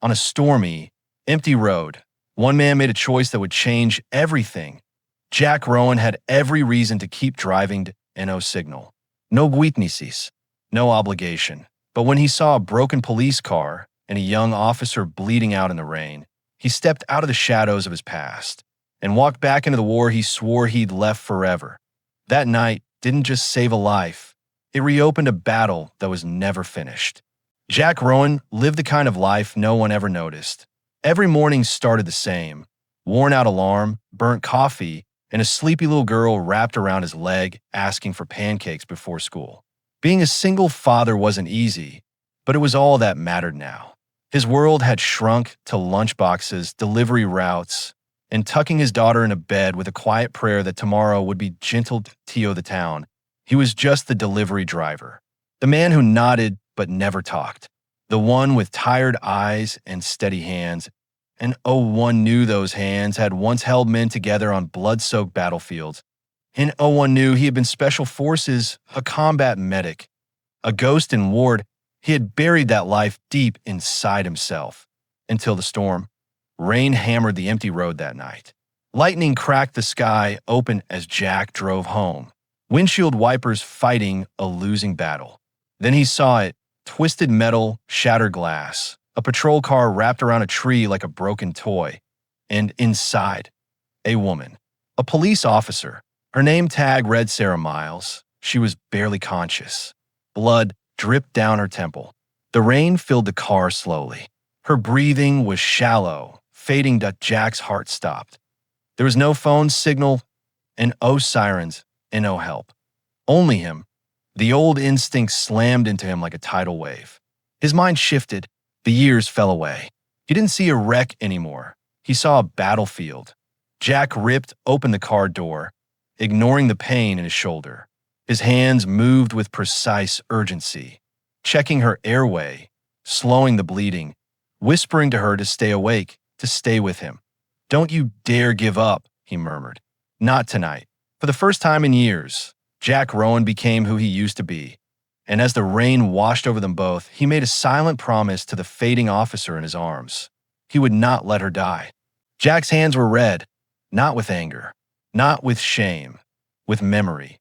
On a stormy, empty road, one man made a choice that would change everything. Jack Rowan had every reason to keep driving to no signal. No witnesses, no obligation. But when he saw a broken police car and a young officer bleeding out in the rain, he stepped out of the shadows of his past and walked back into the war he swore he'd left forever. That night didn't just save a life, it reopened a battle that was never finished. Jack Rowan lived the kind of life no one ever noticed. Every morning started the same: worn out alarm, burnt coffee, and a sleepy little girl wrapped around his leg asking for pancakes before school. Being a single father wasn't easy, but it was all that mattered now. His world had shrunk to lunchboxes, delivery routes, and tucking his daughter in a bed with a quiet prayer that tomorrow would be gentle Tio the town. He was just the delivery driver, the man who nodded but never talked, the one with tired eyes and steady hands. And oh, one knew those hands had once held men together on blood-soaked battlefields. And oh, one knew he had been special forces, a combat medic, a ghost in ward. He had buried that life deep inside himself. Until the storm. Rain hammered the empty road that night. Lightning cracked the sky open as Jack drove home, windshield wipers fighting a losing battle. Then he saw it: twisted metal, shattered glass, a patrol car wrapped around a tree like a broken toy. And inside, a woman, a police officer. Her name tag read Sarah Miles. She was barely conscious. Blood dripped down her temple. The rain filled the car slowly. Her breathing was shallow, fading till Jack's heart stopped. There was no phone signal, and no sirens, and no help. Only him. The old instinct slammed into him like a tidal wave. His mind shifted. The years fell away. He didn't see a wreck anymore. He saw a battlefield. Jack ripped open the car door, ignoring the pain in his shoulder. His hands moved with precise urgency, checking her airway, slowing the bleeding, whispering to her to stay awake, to stay with him. "Don't you dare give up," he murmured. "Not tonight." For the first time in years, Jack Rowan became who he used to be. And as the rain washed over them both, he made a silent promise to the fading officer in his arms. He would not let her die. Jack's hands were red, not with anger, not with shame, with memory.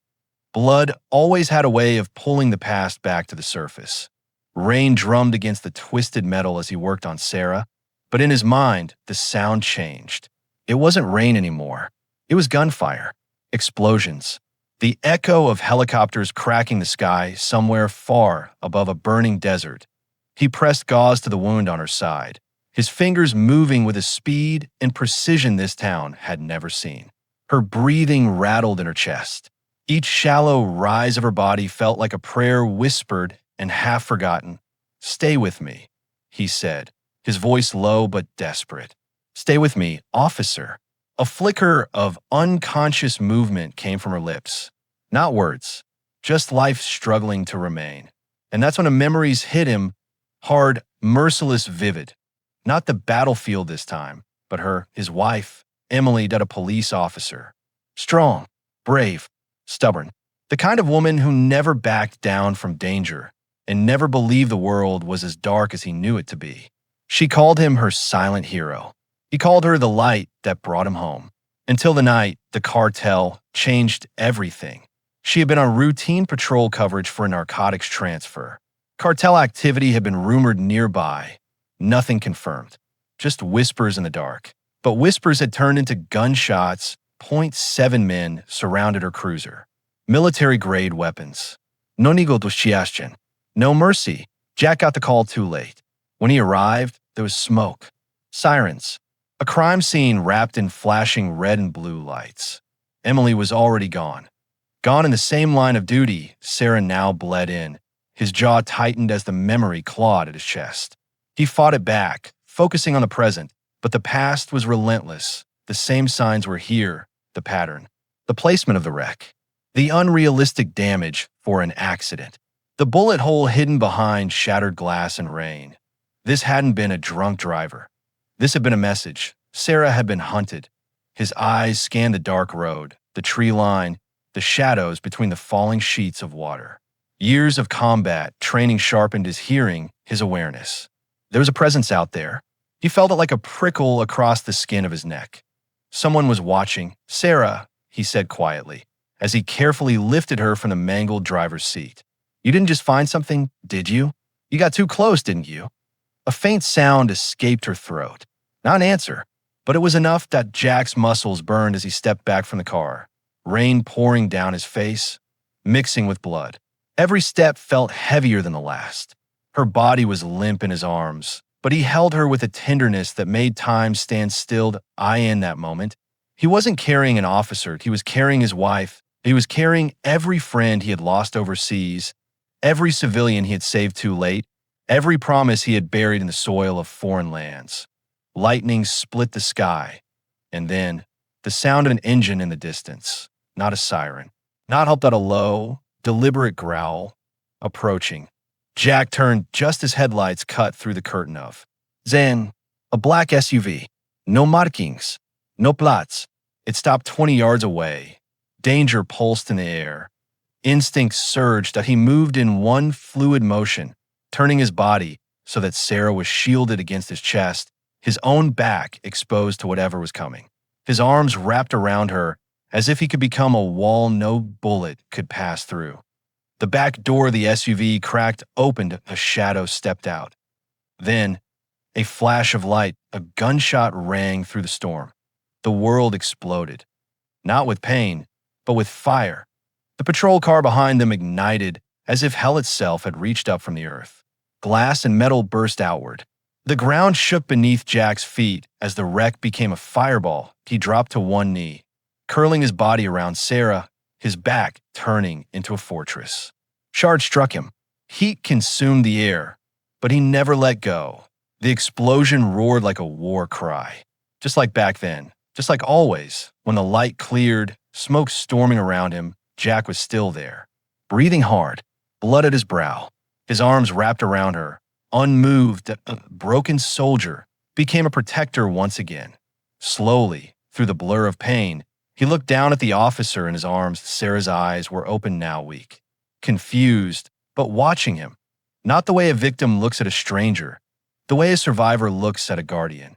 Blood always had a way of pulling the past back to the surface. Rain drummed against the twisted metal as he worked on Sarah, but in his mind, the sound changed. It wasn't rain anymore. It was gunfire, explosions, the echo of helicopters cracking the sky somewhere far above a burning desert. He pressed gauze to the wound on her side, his fingers moving with a speed and precision this town had never seen. Her breathing rattled in her chest. Each shallow rise of her body felt like a prayer whispered and half forgotten. "Stay with me," he said, his voice low but desperate. "Stay with me, officer." A flicker of unconscious movement came from her lips. Not words, just life struggling to remain. And that's when the memories hit him, hard, merciless, vivid. Not the battlefield this time, but his wife, Emily, a police officer. Strong, brave, stubborn. The kind of woman who never backed down from danger and never believed the world was as dark as he knew it to be. She called him her silent hero. He called her the light that brought him home. Until the night, the cartel changed everything. She had been on routine patrol coverage for a narcotics transfer. Cartel activity had been rumored nearby. Nothing confirmed. Just whispers in the dark. But whispers had turned into gunshots. .7 men surrounded her cruiser. Military-grade weapons. No negociation. No mercy. Jack got the call too late. When he arrived, there was smoke. Sirens. A crime scene wrapped in flashing red and blue lights. Emily was already gone. Gone in the same line of duty, Sarah now bled in. His jaw tightened as the memory clawed at his chest. He fought it back, focusing on the present, but the past was relentless. The same signs were here, the pattern, the placement of the wreck, the unrealistic damage for an accident, the bullet hole hidden behind shattered glass and rain. This hadn't been a drunk driver. This had been a message. Sarah had been hunted. His eyes scanned the dark road, the tree line, the shadows between the falling sheets of water. Years of combat training sharpened his hearing, his awareness. There was a presence out there, He felt it like a prickle across the skin of his neck. Someone was watching. "Sarah," he said quietly, as he carefully lifted her from the mangled driver's seat. "You didn't just find something, did you? You got too close, didn't you?" A faint sound escaped her throat. Not an answer, but it was enough that Jack's muscles burned as he stepped back from the car, rain pouring down his face, mixing with blood. Every step felt heavier than the last. Her body was limp in his arms, but he held her with a tenderness that made time stand still. In that moment, he wasn't carrying an officer, he was carrying his wife. He was carrying every friend he had lost overseas, every civilian he had saved too late, every promise he had buried in the soil of foreign lands. Lightning split the sky, and then the sound of an engine in the distance, not a siren, not helped out a low, deliberate growl, approaching. Jack turned just as headlights cut through the curtain of Zen, a black SUV. No markings, no plats. It stopped 20 yards away. Danger pulsed in the air. Instinct surged that he moved in one fluid motion, turning his body so that Sarah was shielded against his chest, his own back exposed to whatever was coming. His arms wrapped around her as if he could become a wall no bullet could pass through. The back door of the SUV cracked open, a shadow stepped out. Then, a flash of light, a gunshot rang through the storm. The world exploded. Not with pain, but with fire. The patrol car behind them ignited as if hell itself had reached up from the earth. Glass and metal burst outward. The ground shook beneath Jack's feet as the wreck became a fireball. He dropped to one knee, curling his body around Sarah, his back turning into a fortress. Shard struck him. Heat consumed the air, but he never let go. The explosion roared like a war cry. Just like back then, just like always, when the light cleared, smoke storming around him, Jack was still there, breathing hard, blood at his brow, his arms wrapped around her. Unmoved, a broken soldier became a protector once again. Slowly, through the blur of pain, he looked down at the officer in his arms. Sarah's eyes were open now, weak, confused, but watching him. Not the way a victim looks at a stranger, the way a survivor looks at a guardian.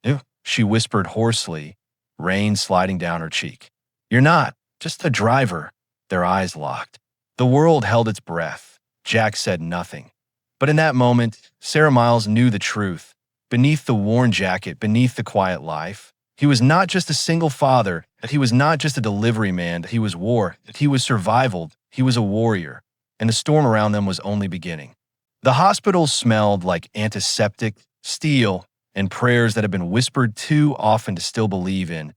"Ew," she whispered hoarsely, rain sliding down her cheek. "You're not, just a driver." Their eyes locked. The world held its breath. Jack said nothing. But in that moment, Sarah Miles knew the truth. Beneath the worn jacket, beneath the quiet life, he was not just a single father, that he was not just a delivery man, that he was war, that he was survival, he was a warrior, and the storm around them was only beginning. The hospital smelled like antiseptic, steel, and prayers that had been whispered too often to still believe in.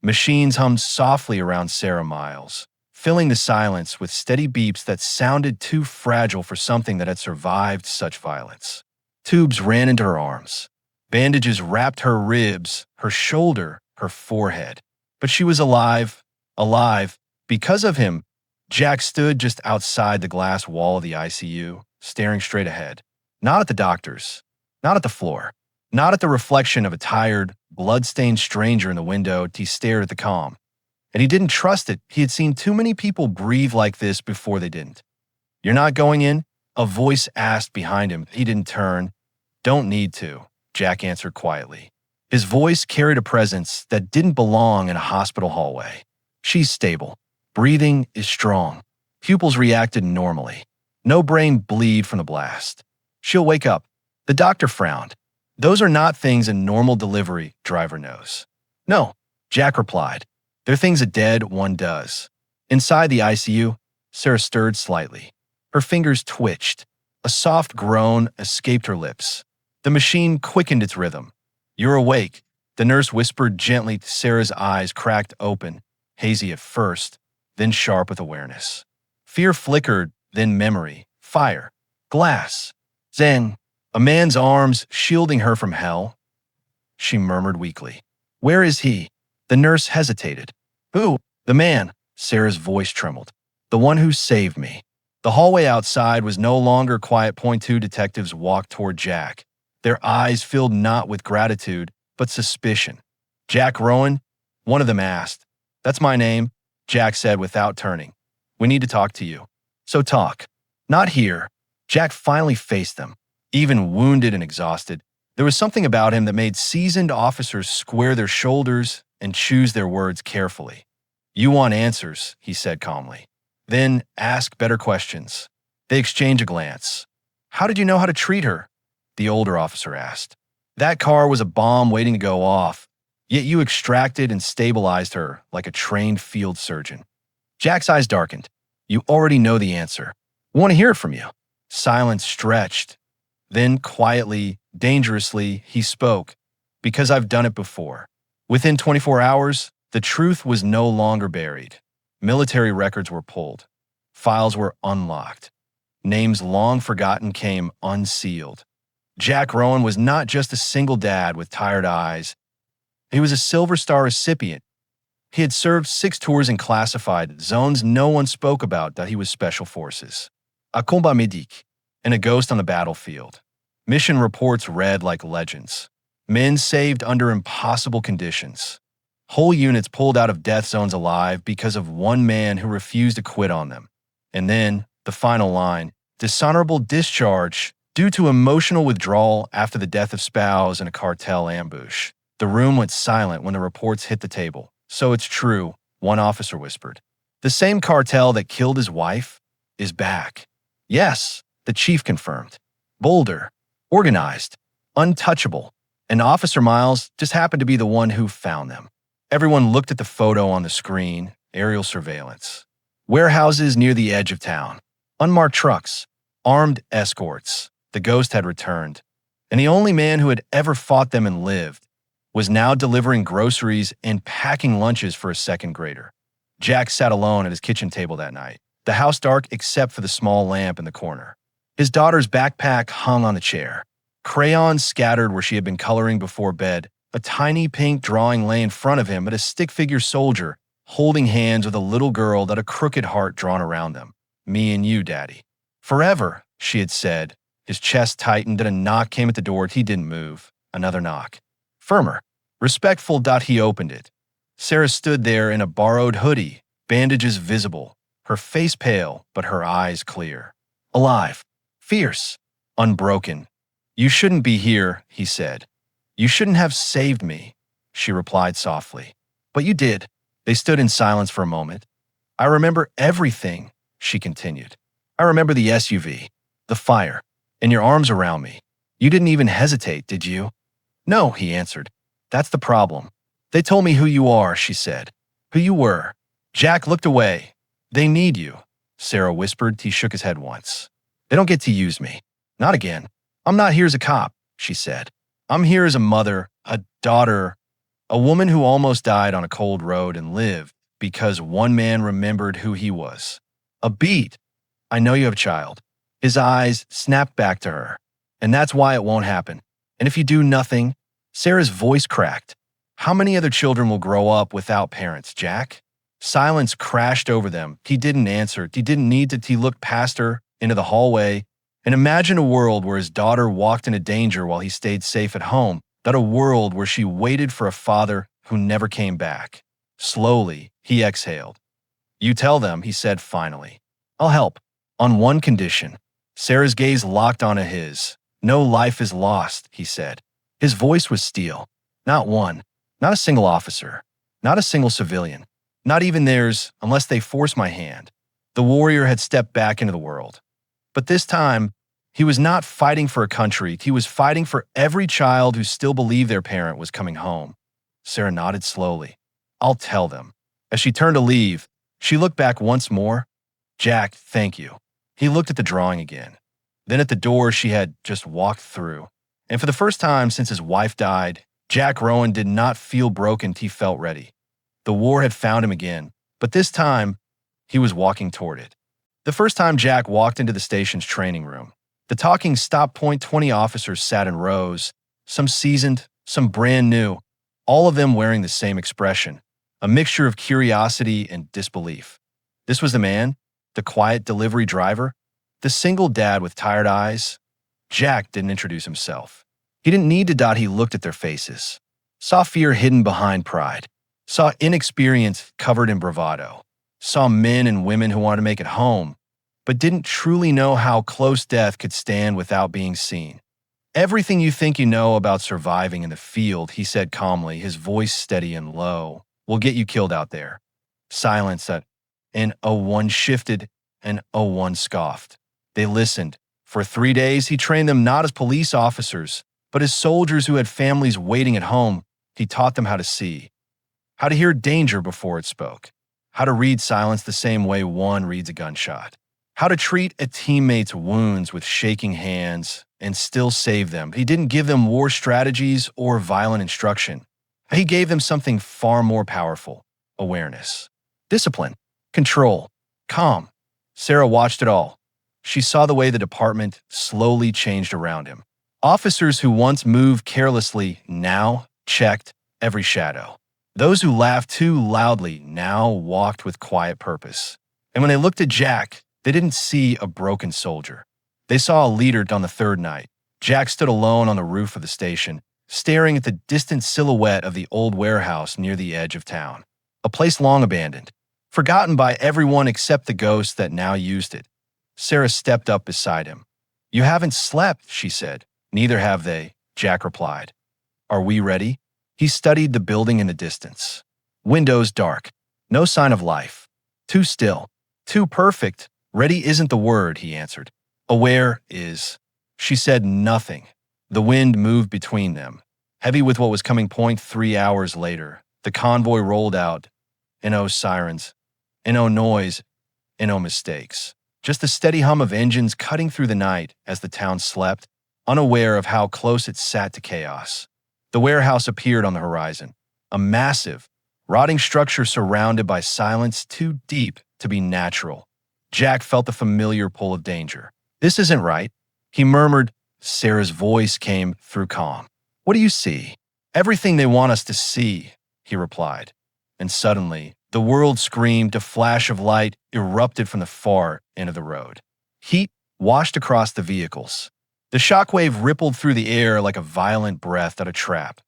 Machines hummed softly around Sarah Miles, filling the silence with steady beeps that sounded too fragile for something that had survived such violence. Tubes ran into her arms. Bandages wrapped her ribs, her shoulder, her forehead. But she was alive, alive. Because of him, Jack stood just outside the glass wall of the ICU, staring straight ahead. Not at the doctors, not at the floor, not at the reflection of a tired, blood-stained stranger in the window. He stared at the calm. And he didn't trust it. He had seen too many people breathe like this before they didn't. "You're not going in?" A voice asked behind him. He didn't turn. "Don't need to," Jack answered quietly. His voice carried a presence that didn't belong in a hospital hallway. "She's stable. Breathing is strong. Pupils reacted normally. No brain bleed from the blast. She'll wake up." The doctor frowned. "Those are not things a normal delivery driver knows." "No," Jack replied. "They're things a dead one does." Inside the ICU, Sarah stirred slightly. Her fingers twitched. A soft groan escaped her lips. The machine quickened its rhythm. "You're awake," the nurse whispered gently. Sarah's eyes cracked open, hazy at first, then sharp with awareness. Fear flickered, then memory, fire, glass. Zen, a man's arms shielding her from hell. She murmured weakly. "Where is he?" The nurse hesitated. "Who?" "The man." Sarah's voice trembled. "The one who saved me." The hallway outside was no longer quiet. Two detectives walked toward Jack, their eyes filled not with gratitude, but suspicion. "Jack Rowan?" one of them asked. "That's my name," Jack said without turning. "We need to talk to you." "So talk." "Not here." Jack finally faced them. Even wounded and exhausted, There was something about him that made seasoned officers square their shoulders and choose their words carefully. "You want answers," he said calmly. "Then ask better questions." They exchanged a glance. "How did you know how to treat her?" the older officer asked. "That car was a bomb waiting to go off, yet you extracted and stabilized her like a trained field surgeon." Jack's eyes darkened. "You already know the answer. I want to hear it from you." Silence stretched. Then, quietly, dangerously, he spoke, "Because I've done it before." Within 24 hours, the truth was no longer buried. Military records were pulled. Files were unlocked. Names long forgotten came unsealed. Jack Rowan was not just a single dad with tired eyes. He was a Silver Star recipient. He had served 6 tours in classified zones no one spoke about that he was Special Forces. A combat médic, and a ghost on the battlefield. Mission reports read like legends. Men saved under impossible conditions. Whole units pulled out of death zones alive because of one man who refused to quit on them. And then, the final line, dishonorable discharge due to emotional withdrawal after the death of spouse in a cartel ambush. The room went silent when the reports hit the table. "So it's true," one officer whispered. "The same cartel that killed his wife is back." "Yes," the chief confirmed. "Bolder, organized, untouchable. And Officer Miles just happened to be the one who found them." Everyone looked at the photo on the screen, aerial surveillance. Warehouses near the edge of town. Unmarked trucks. Armed escorts. The ghost had returned. And the only man who had ever fought them and lived was now delivering groceries and packing lunches for a second grader. Jack sat alone at his kitchen table that night, the house dark except for the small lamp in the corner. His daughter's backpack hung on the chair. Crayons scattered where she had been coloring before bed. A tiny pink drawing lay in front of him, but a stick-figure soldier holding hands with a little girl that a crooked heart drawn around them. "Me and you, Daddy." "Forever," she had said. His chest tightened and a knock came at the door. He didn't move. Another knock. Firmer. Respectful. He opened it. Sarah stood there in a borrowed hoodie, bandages visible, her face pale, but her eyes clear. Alive. Fierce. Unbroken. "You shouldn't be here," he said. "You shouldn't have saved me," she replied softly. "But you did." They stood in silence for a moment. "I remember everything," she continued. "I remember the SUV, the fire, and your arms around me. You didn't even hesitate, did you?" "No," he answered. "That's the problem. They told me who you are," she said. "Who you were." Jack looked away. "They need you," Sarah whispered. He shook his head once. "They don't get to use me. Not again. I'm not here as a cop," she said. "I'm here as a mother, a daughter, a woman who almost died on a cold road and lived because one man remembered who he was." A beat. "I know you have a child." His eyes snapped back to her. "And that's why it won't happen. And if you do nothing," Sarah's voice cracked. "How many other children will grow up without parents, Jack?" Silence crashed over them. He didn't answer. He didn't need to. He looked past her into the hallway and imagined a world where his daughter walked into danger while he stayed safe at home, that a world where she waited for a father who never came back. Slowly, he exhaled. "You tell them," he said finally. "I'll help. On one condition." Sarah's gaze locked onto his. "No life is lost," he said. His voice was steel. "Not one. Not a single officer. Not a single civilian. Not even theirs, unless they force my hand." The warrior had stepped back into the world. But this time, he was not fighting for a country. He was fighting for every child who still believed their parent was coming home. Sarah nodded slowly. "I'll tell them." As she turned to leave, she looked back once more. "Jack, thank you." He looked at the drawing again. Then at the door she had just walked through. And for the first time since his wife died, Jack Rowan did not feel broken. He felt ready. The war had found him again, but this time, he was walking toward it. The first time Jack walked into the station's training room, the talking stop point 20 officers sat in rows, some seasoned, some brand new, all of them wearing the same expression, a mixture of curiosity and disbelief. This was the man, the quiet delivery driver, the single dad with tired eyes. Jack didn't introduce himself. He didn't need to. He looked at their faces, saw fear hidden behind pride, saw inexperience covered in bravado, saw men and women who wanted to make it home, but didn't truly know how close death could stand without being seen. Everything you think you know about surviving in the field, he said calmly, his voice steady and low, will get you killed out there. Silence that and O1 shifted and O1 scoffed. They listened. For 3 days, he trained them not as police officers, but as soldiers who had families waiting at home. He taught them how to see, how to hear danger before it spoke, how to read silence the same way one reads a gunshot, how to treat a teammate's wounds with shaking hands and still save them. He didn't give them war strategies or violent instruction. He gave them something far more powerful: awareness, discipline, control, calm. Sarah watched it all. She saw the way the department slowly changed around him. Officers who once moved carelessly now checked every shadow. Those who laughed too loudly now walked with quiet purpose. And when they looked at Jack, they didn't see a broken soldier. They saw a leader on the third night. Jack stood alone on the roof of the station, staring at the distant silhouette of the old warehouse near the edge of town. A place long abandoned, forgotten by everyone except the ghosts that now used it. Sarah stepped up beside him. "You haven't slept," she said. "Neither have they," Jack replied. "Are we ready?" He studied the building in the distance. Windows dark. No sign of life. Too still. Too perfect. "Ready isn't the word," he answered. "Aware is." She said nothing. The wind moved between them, heavy with what was coming. 3 hours later, the convoy rolled out. No sirens. No noise. No mistakes. Just the steady hum of engines cutting through the night as the town slept, unaware of how close it sat to chaos. The warehouse appeared on the horizon, a massive, rotting structure surrounded by silence too deep to be natural. Jack felt the familiar pull of danger. "This isn't right," he murmured. Sarah's voice came through calm. "What do you see?" "Everything they want us to see," he replied. And suddenly, the world screamed. A flash of light erupted from the far end of the road. Heat washed across the vehicles. The shockwave rippled through the air like a violent breath at a trap.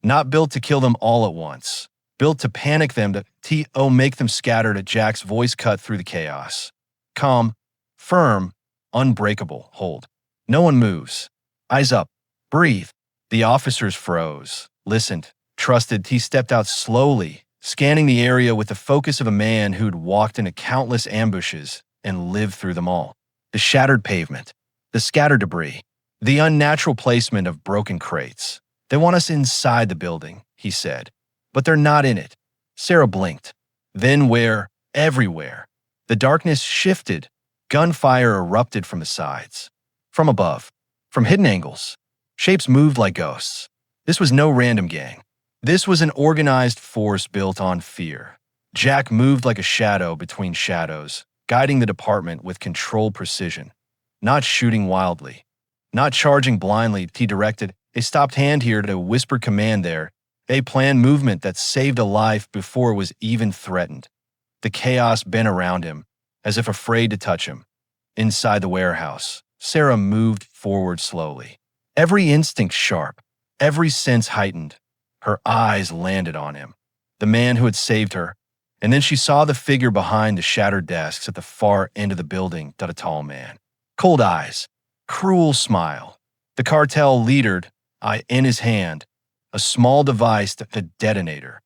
Not built to kill them all at once, built to panic them, to make them scattered. Jack's voice cut through the chaos. Calm, firm, unbreakable. "Hold. No one moves. Eyes up. Breathe." The officers froze, listened, trusted. He stepped out slowly, scanning the area with the focus of a man who'd walked into countless ambushes and lived through them all. The shattered pavement, the scattered debris, the unnatural placement of broken crates. "They want us inside the building," he said, "but they're not in it." Sarah blinked. Then where? Everywhere. The darkness shifted. Gunfire erupted from the sides, from above, from hidden angles. Shapes moved like ghosts. This was no random gang. This was an organized force built on fear. Jack moved like a shadow between shadows, guiding the department with controlled precision. Not shooting wildly, not charging blindly. He directed a stopped hand here to whisper command there, a planned movement that saved a life before it was even threatened. The chaos bent around him, as if afraid to touch him. Inside the warehouse, Sarah moved forward slowly. Every instinct sharp, every sense heightened. Her eyes landed on him, the man who had saved her, and then she saw the figure behind the shattered desks at the far end of the building. A tall man. Cold eyes, cruel smile. The cartel leader, in his hand, a small device, a detonator.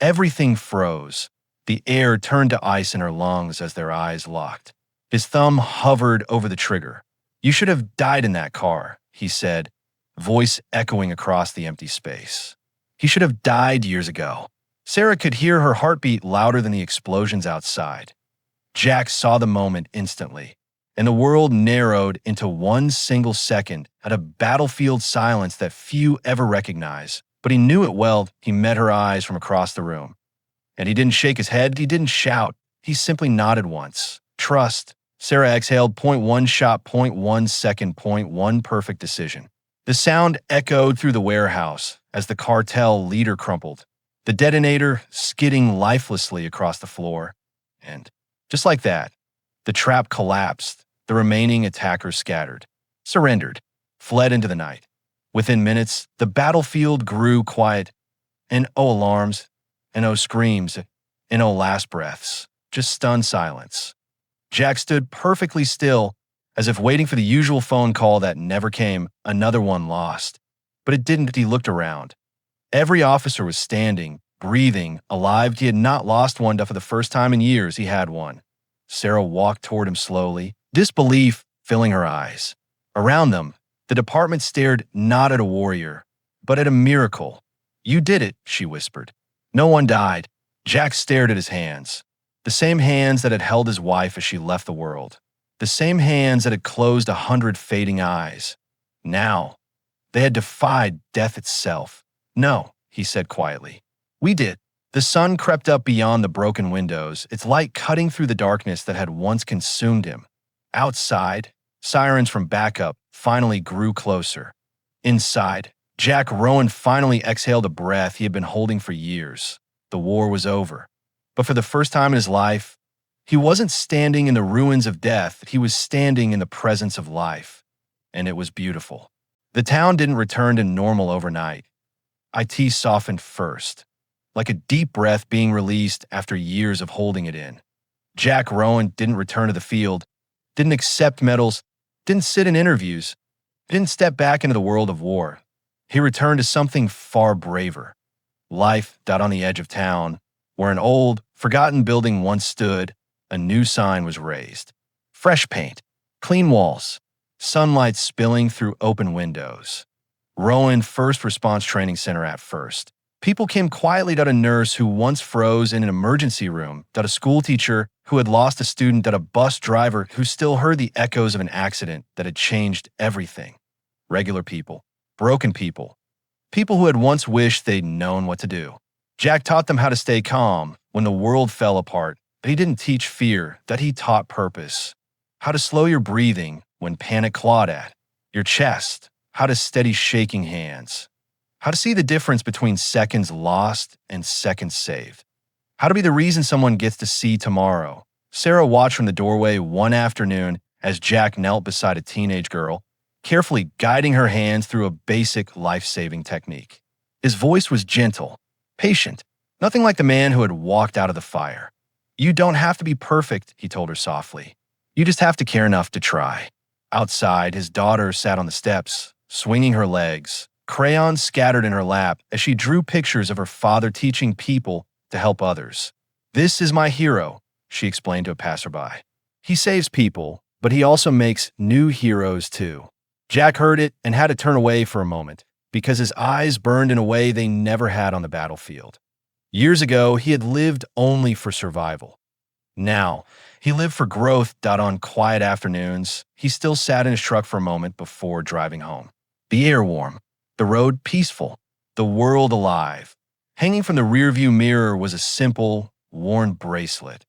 Everything froze. The air turned to ice in her lungs as their eyes locked. His thumb hovered over the trigger. "You should have died in that car," he said, voice echoing across the empty space. "He should have died years ago." Sarah could hear her heartbeat louder than the explosions outside. Jack saw the moment instantly, and the world narrowed into one single second at a battlefield silence that few ever recognize. But he knew it well. He met her eyes from across the room. And he didn't shake his head. He didn't shout. He simply nodded once. "Trust." Sarah exhaled. "1 shot, 1 second, 1 perfect decision." The sound echoed through the warehouse as the cartel leader crumpled, the detonator skidding lifelessly across the floor. And just like that, the trap collapsed. The remaining attackers scattered, surrendered, fled into the night. Within minutes, the battlefield grew quiet, and no alarms, and no screams, and no last breaths, just stunned silence. Jack stood perfectly still as if waiting for the usual phone call that never came, another one lost. But it didn't. He looked around. Every officer was standing, breathing, alive. He had not lost one, but for the first time in years, he had one. Sarah walked toward him slowly, disbelief filling her eyes. Around them, the department stared not at a warrior, but at a miracle. "You did it," she whispered. "No one died." Jack stared at his hands. The same hands that had held his wife as she left the world. The same hands that had closed 100 fading eyes. Now, they had defied death itself. "No," he said quietly. "We did." The sun crept up beyond the broken windows, its light cutting through the darkness that had once consumed him. Outside, sirens from backup finally grew closer. Inside, Jack Rowan finally exhaled a breath he had been holding for years. The war was over. But for the first time in his life, he wasn't standing in the ruins of death, he was standing in the presence of life. And it was beautiful. The town didn't return to normal overnight. IT softened first, like a deep breath being released after years of holding it in. Jack Rowan didn't return to the field, didn't accept medals, didn't sit in interviews, didn't step back into the world of war. He returned to something far braver. Life on the edge of town, where an old, forgotten building once stood, a new sign was raised. Fresh paint, clean walls, sunlight spilling through open windows. Rowan First Response Training Center at first. People came quietly to a nurse who once froze in an emergency room, to a school teacher who had lost a student, to a bus driver who still heard the echoes of an accident that had changed everything. Regular people, broken people, people who had once wished they'd known what to do. Jack taught them how to stay calm when the world fell apart, but he didn't teach fear, that he taught purpose. How to slow your breathing when panic clawed at your chest, how to steady shaking hands. How to see the difference between seconds lost and seconds saved. How to be the reason someone gets to see tomorrow. Sarah watched from the doorway one afternoon as Jack knelt beside a teenage girl, carefully guiding her hands through a basic life-saving technique. His voice was gentle, patient, nothing like the man who had walked out of the fire. "You don't have to be perfect," he told her softly. "You just have to care enough to try." Outside, his daughter sat on the steps, swinging her legs, crayons scattered in her lap as she drew pictures of her father teaching people to help others. "This is my hero," she explained to a passerby. "He saves people, but he also makes new heroes too." Jack heard it and had to turn away for a moment because his eyes burned in a way they never had on the battlefield. Years ago, he had lived only for survival. Now, he lived for growth. On quiet afternoons, he still sat in his truck for a moment before driving home. The air warm, the road peaceful, the world alive. Hanging from the rearview mirror was a simple, worn bracelet.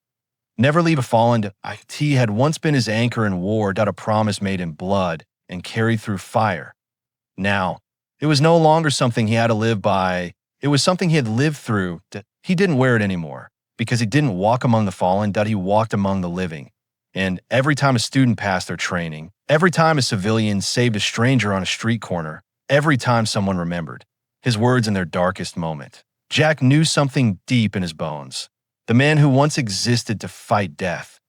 Never leave a fallen. IT had once been his anchor in war. A promise made in blood and carried through fire. Now, it was no longer something he had to live by. It was something he had lived through. He didn't wear it anymore because he didn't walk among the fallen. He walked among the living. And every time a student passed their training, every time a civilian saved a stranger on a street corner, every time someone remembered his words in their darkest moment, Jack knew something deep in his bones. The man who once existed to fight death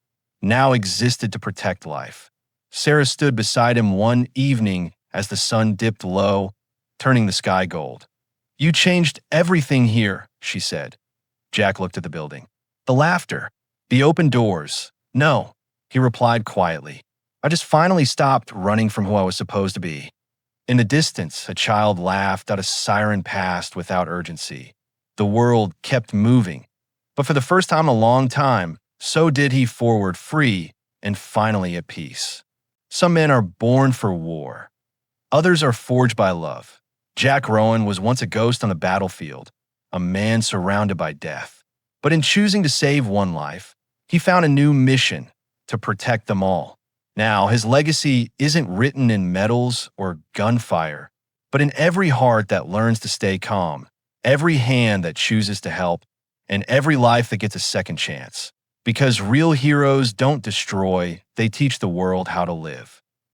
now existed to protect life. Sarah stood beside him one evening as the sun dipped low, turning the sky gold. "You changed everything here," she said. Jack looked at the building. The laughter, the open doors. "No," he replied quietly. "I just finally stopped running from who I was supposed to be." In the distance, a child laughed. A siren passed without urgency. The world kept moving. But for the first time in a long time, so did he, forward, free, and finally at peace. Some men are born for war. Others are forged by love. Jack Rowan was once a ghost on the battlefield, a man surrounded by death. But in choosing to save one life, he found a new mission: to protect them all. Now, his legacy isn't written in medals or gunfire, but in every heart that learns to stay calm, every hand that chooses to help, and every life that gets a second chance. Because real heroes don't destroy, they teach the world how to live.